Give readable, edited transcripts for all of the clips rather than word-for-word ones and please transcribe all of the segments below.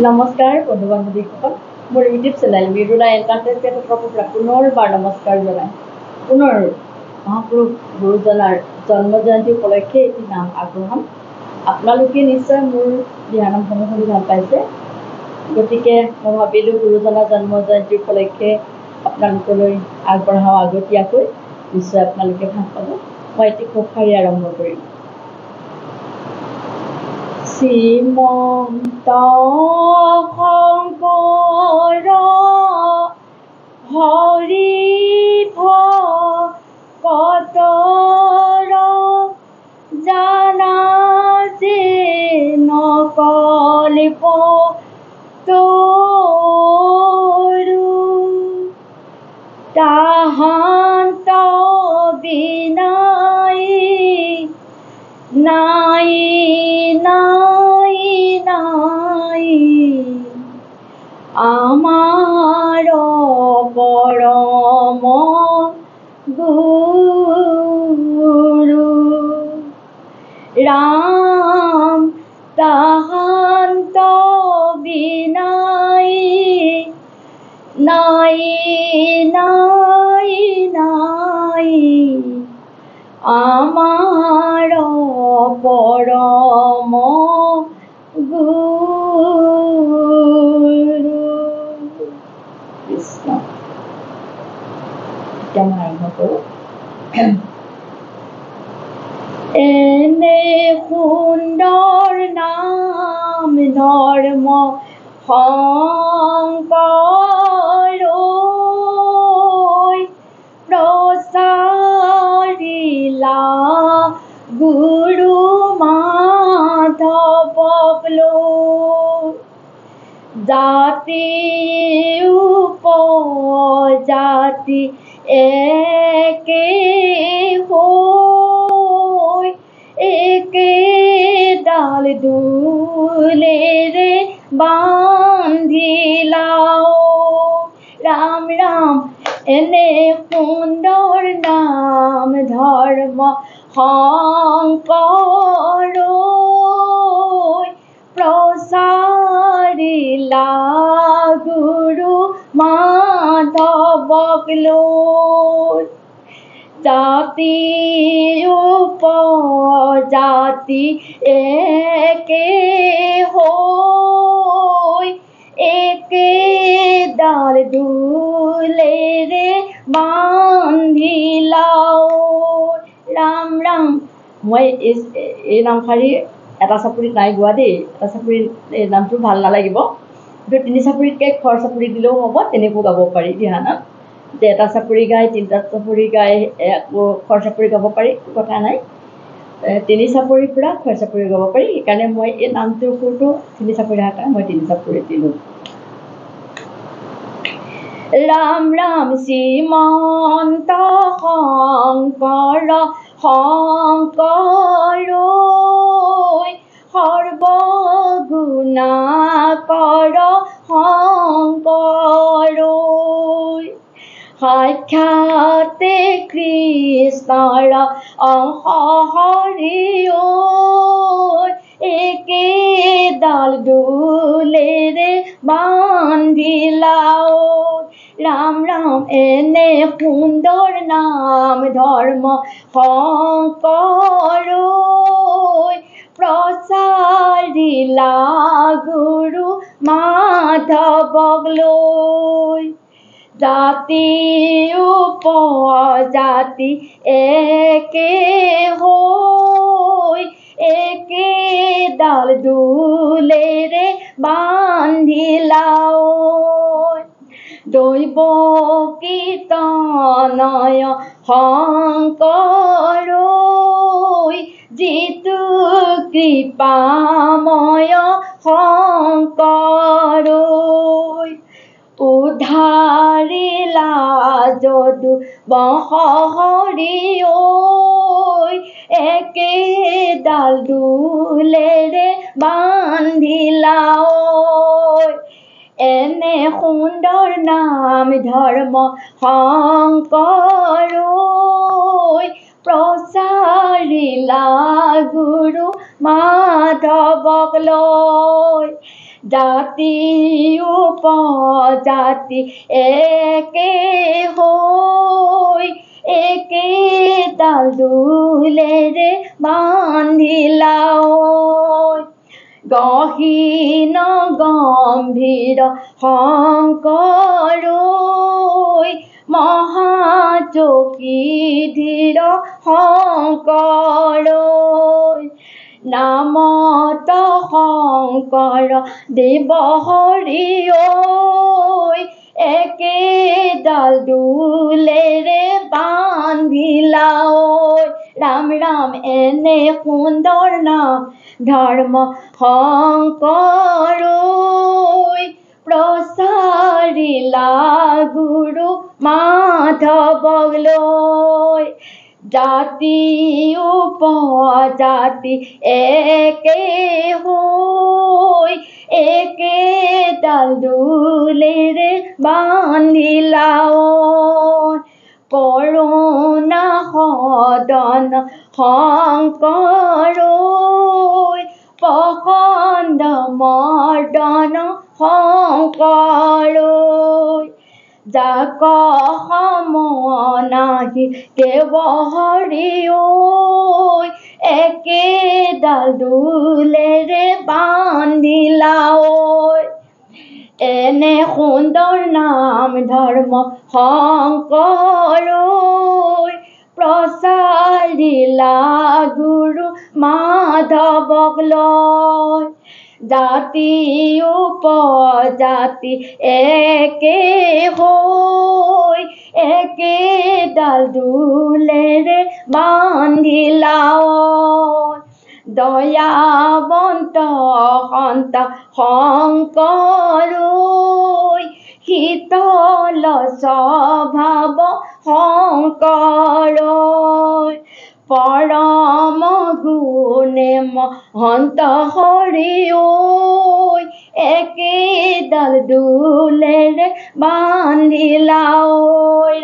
নমস্কাৰ বন্ধু বান্ধৱীসকল, মোৰ ইউটিউব চেনেল মৃদুলা এণ্টাৰটেইনমেণ্টৰ পৰা পুনৰবাৰ নমস্কাৰ জনাই পুনৰ মহাপুৰুষ গুৰুজনাৰ জন্ম জয়ন্তী উপলক্ষে এটি নাম আগবঢ়াম। আপোনালোকে নিশ্চয় মোৰ দিহানামসমূহ শুনি ভাল পাইছে, গতিকে মই ভাবিলোঁ গুৰুজনাৰ জন্ম জয়ন্তী উপলক্ষে আপোনালোকলৈ আগবঢ়াওঁ আগতীয়াকৈ, নিশ্চয় আপোনালোকে ভাল পাব। মই এটি কোষাৰী আৰম্ভ কৰিম। শ্ৰীমন্ত শংকৰ হৰি ভকতৰ জানা যে নকল্প তৰু তাহান্ত বিনাই নাই নাই নাই আমাৰ পৰম গুৰু ৰাম তাহান্ত বিনাই নাই নাই নাই আমাৰ পৰম গুৰু কৃষ্ণ। এতিয়া মই আৰম্ভ কৰোঁ। এনে সুন্দৰ নাম ধৰ্ম শংকৰ প্ৰচাৰিলা গুৰু মাধৱক লৈ, জাতি উপজাতি একে হৈ একেডাল দোলেৰে বান্ধিলাও। ৰাম ৰাম এনে সুন্দৰ নাম ধৰ্ম শংকৰ প্ৰচাৰিলা গুৰু মাধৱক লৈ, জাতি উপজাতি একে হৈ একেডাল দোলেৰে বান্ধিলাও। ৰাম ৰাম মই এই নামশাৰী এটা চাপৰিত নাই গোৱা দেই, এটা চাপৰি এই নামটো ভাল নালাগিব, কিন্তু তিনি চাপৰিতকৈ খৰ চাপৰি দিলেও হ'ব, তেনেকৈও গাব পাৰি দিহানাম। যে এটা চাপৰি গাই তিনিটা চাপৰি গাই আকৌ খৰ চাপৰি গাব পাৰি, কথা নাই। তিনি চাপৰিৰ পৰা খৰ চাপৰি গাব পাৰি, সেইকাৰণে মই এই নামটোৰ সুৰটো তিনি চাপৰি অহাৰ কাৰণে মই তিনি চাপৰি দিলোঁ। ৰাম ৰাম শ্ৰীমন্ত শংকৰ শংকৰ সৰ্বগুণাকৰ শংকৰ, সাক্ষাতে কৃষ্ণৰ অংশ হৰি একেডাল দোলেৰে বান্ধিলাও। ৰাম ৰাম এনে সুন্দৰ নাম ধৰ্ম শংকৰ প্ৰচাৰিলা গুৰু মাধৱক লৈ, জাতি উপজাতি একে হৈ একেডাল দোলেৰে বান্ধিলাও। দৈৱ কীৰ্তনয় শংকৰ যিটো কৃপাময় শংকৰ, উদ্ধাৰিলা যদু বংশ হৰি একেডাল দোলেৰে বান্ধিলাও। এনে সুন্দৰ নাম ধৰ্ম শংকৰ প্ৰচাৰিলা গুৰু মাধৱক লৈ, জাতি উপজাতি একে হৈ একে ডাল দোলেৰে বান্ধিলা গহীন গম্ভীৰ শংকৰ মহাচকীধীৰ শংকৰ নামত শংকৰ দেৱ হৰি একে ডাল দোলেৰে বান্ধিলা ৰাম ৰাম এনে সুন্দৰ নাম ধৰ্ম শংকৰ প্ৰচাৰিলা গুৰু মাধৱক লৈ জাতি উপজাতি একে হৈ একে ডাল দোলেৰে বান্ধিলা কৰোণা সদন শংকৰ পখণ্ড মৰ্দন শংকৰ যাক সমনাহি দেৱ হৰি একে ডাল দোলেৰে বান্ধিলা এনে সুন্দৰ নাম ধৰ্ম শংকৰ প্ৰচাৰিলা গুৰু মাধৱক লৈ জাতি উপজাতি একে হৈ একে ডাল দোলেৰে বান্ধিলা দয়াবন্ত সন্ত শংকৰ শীতল স্বভাৱ শংকৰ পৰম গুণে মহন্ত হৰি একে ডাল দোলেৰে বান্ধিলা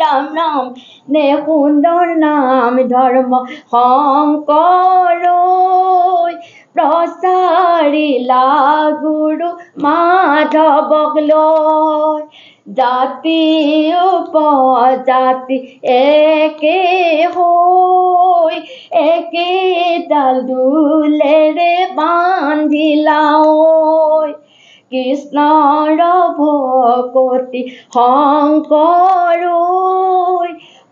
ৰাম ৰাম নে সুন্দৰ নাম ধৰ্ম শংকৰ প্ৰচাৰিলা গুৰু মাধৱক লৈ জাতি উপজাতি একে হৈ একে ডাল দোলেৰে বান্ধিলা কৃষ্ণৰ ভকতি শংকৰ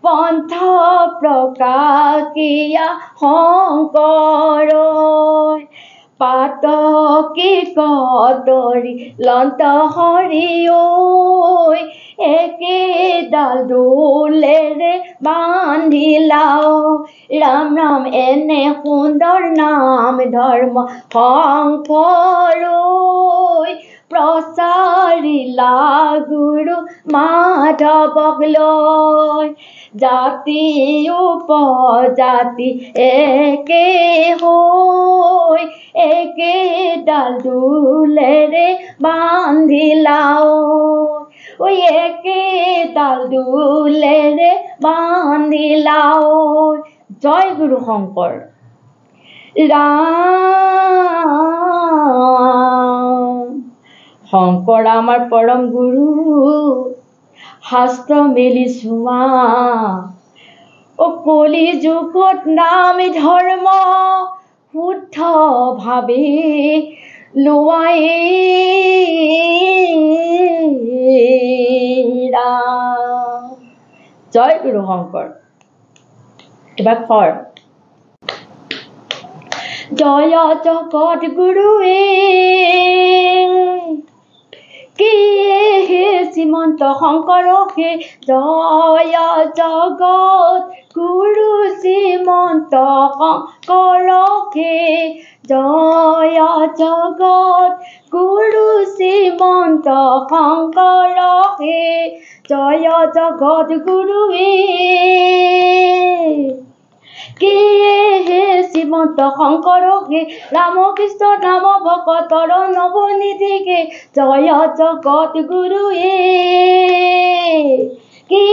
পন্থ প্ৰকাশিয়া শংকৰ পাতকি কদৰি লন্ত হৰি একে ডাল দোলেৰে বান্ধিলা ৰাম ৰাম এনে সুন্দৰ নাম ধৰ্ম শংকৰ প্ৰচাৰিলা গুৰু মাধৱক লৈ জাতি উপজাতি একে হৈ একে ডাল দোলেৰে বান্ধিলা একে ডাল দোলেৰে বান্ধিলা জয় গুৰু শংকৰ ৰাম শংকৰ আমাৰ পৰম গুৰু শাস্ত্ৰ মেলি চোৱা কলি যুগত নাম ধৰ্ম শুদ্ধ ভাৱে লোৱাই জয় গুৰু শংকৰ কিবা খৰ জয় জগত গুৰুৱে কি হে শ্ৰীমন্ত শংকৰকে জয় জগত গুৰু শ্ৰীমন্ত শংকৰকে জয় জগত গুৰু শ্ৰীমন্ত শংকৰকে জয় জগত গুৰুৱে কি হে শ্ৰীমন্ত শংকৰকে ৰামকৃষ্ণ নাম ভকতৰ নৱনিধিকে জয় জগত গুৰুৱে কি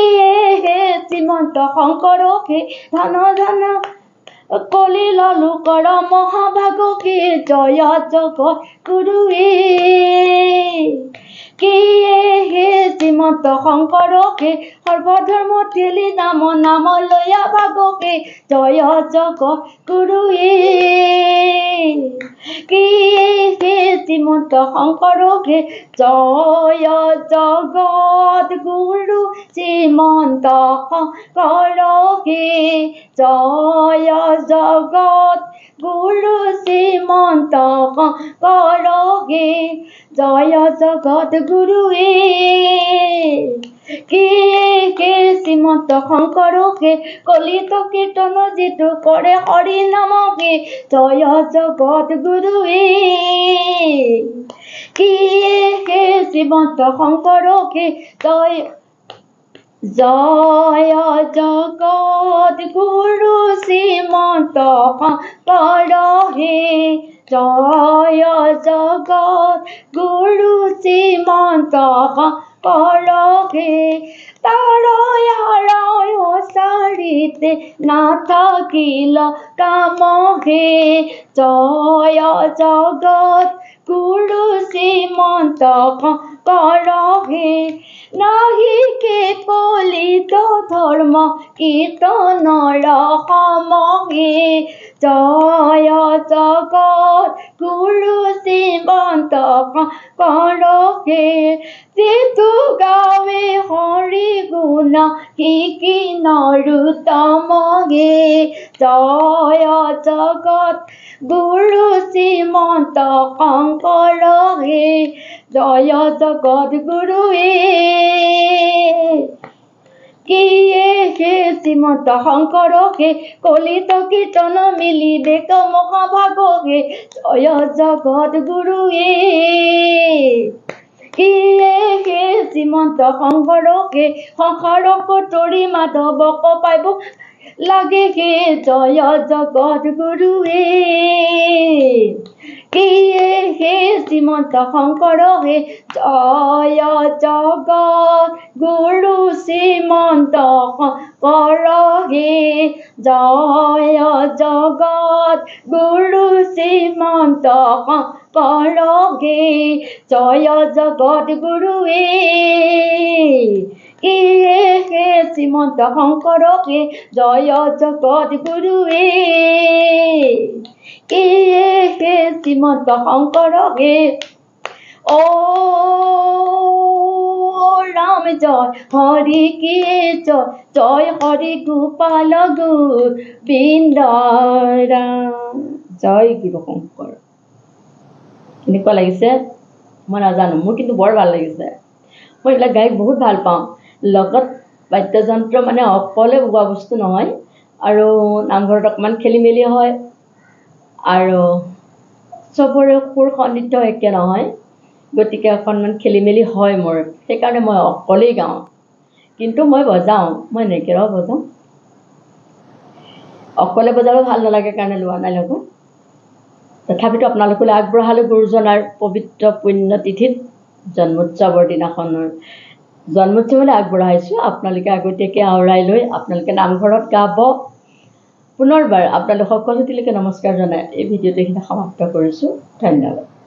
হে শ্ৰীমন্ত শংকৰকে ধন ধন কলিল লোকৰ মহাভাগকে জয় জগত গুৰুৱে কিয়ে হে শ্ৰীমন্ত শংকৰকে সৰ্বধৰ্ম তেলি নাম নাম লয়া ভাগকে জয় জগত গুৰুৱে কিয়ে হে শ্ৰীমন্ত শংকৰকে জয় জগত গুৰু শ্ৰীমন্ত শংকৰকে জয় জগত গুৰু শ্ৰীমন্ত শংকৰকে জয় জগত গুৰুৱে কিয়ে শ্ৰীমন্ত শংকৰকে কলিত কীৰ্তন যিটো কৰে হৰি নামকে জয় জগত গুৰুৱে কিয়ে শ্ৰীমন্ত শংকৰকে জয় জগত গুৰু শ্ৰীমন্ত শংকৰকে জয় জগত গুৰু শ্ৰীমন্ত শংকৰকে তাৰয়াৰয় চাৰিতে নাথাকিল কামহে জয় জগত গুৰু শ্ৰীমন্ত শংকৰকে নাহিকে কলিত ধৰ্ম কীৰ্তনৰ সমহে জয় জগত গুৰু শ্ৰীমন্ত শংকৰকে যিটো গাৱে হৰি গুণ শিকি নৰোত্তমহে জয় জগত গুৰু শ্ৰীমন্ত শংকৰকে জয় জগত গুৰুৱে কিয়ে হে শ্ৰীমন্ত শংকৰকে কলিত কীৰ্তন মিলি দেক মহাভাগকে জয় জগত গুৰুৱে কিয়ে হে শ্ৰীমন্ত শংকৰকে সংসাৰক তৰি মাধৱক পাইব লাগে হে জয় জগত গুৰুৱে কিয়ে হে শ্ৰীমন্ত শংকৰকে জয় জগত গুৰু শ্ৰীমন্ত শংকৰকে জয় জগত গুৰু শ্ৰীমন্ত শংকৰকে জয় জগত গুৰুৱে কিয়ে হে শ্ৰীমন্ত শংকৰকে জয় জগত গুৰুৱে কিয়ে হে শ্ৰীমন্ত শংকৰকে ও ৰাম জয় হৰি কিয়ে জয় হৰি গোপাল গোবিন্দ ৰাম জয় গুৰু শংকৰ কেনেকুৱা লাগিছে মই নাজানো মোৰ কিন্তু বৰ ভাল লাগিছে মই এইবিলাক গাই বহুত ভাল পাওঁ লগত বাদ্যযন্ত্ৰ মানে অকলে বজোৱা বস্তু নহয় আৰু নামঘৰত অকণমান খেলি মেলি হয় আৰু চবৰে সুৰ সন্নিধ্য একে নহয় গতিকে অকণমান খেলি মেলি হয় মোৰ সেইকাৰণে মই অকলেই গাওঁ কিন্তু মই বজাওঁ মই নেকেৰাও বজাওঁ অকলে বজাব ভাল নালাগে কাৰণে লোৱা নাই লগত তথাপিতো আপোনালোকলৈ আগবঢ়ালোঁ গুৰুজনাৰ পবিত্ৰ পুণ্যতিথিত জন্মোৎসৱৰ দিনাখনৰ জন্মোৎসৱলৈ আগবঢ়াইছোঁ আপোনালোকে আগতীয়াকৈ আওৰাই লৈ আপোনালোকে নামঘৰত গাব পুনৰবাৰ আপোনালোক সকলোটিলৈকে নমস্কাৰ জনাই এই ভিডিঅ'টো এইখিনি সমাপ্ত কৰিছোঁ ধন্যবাদ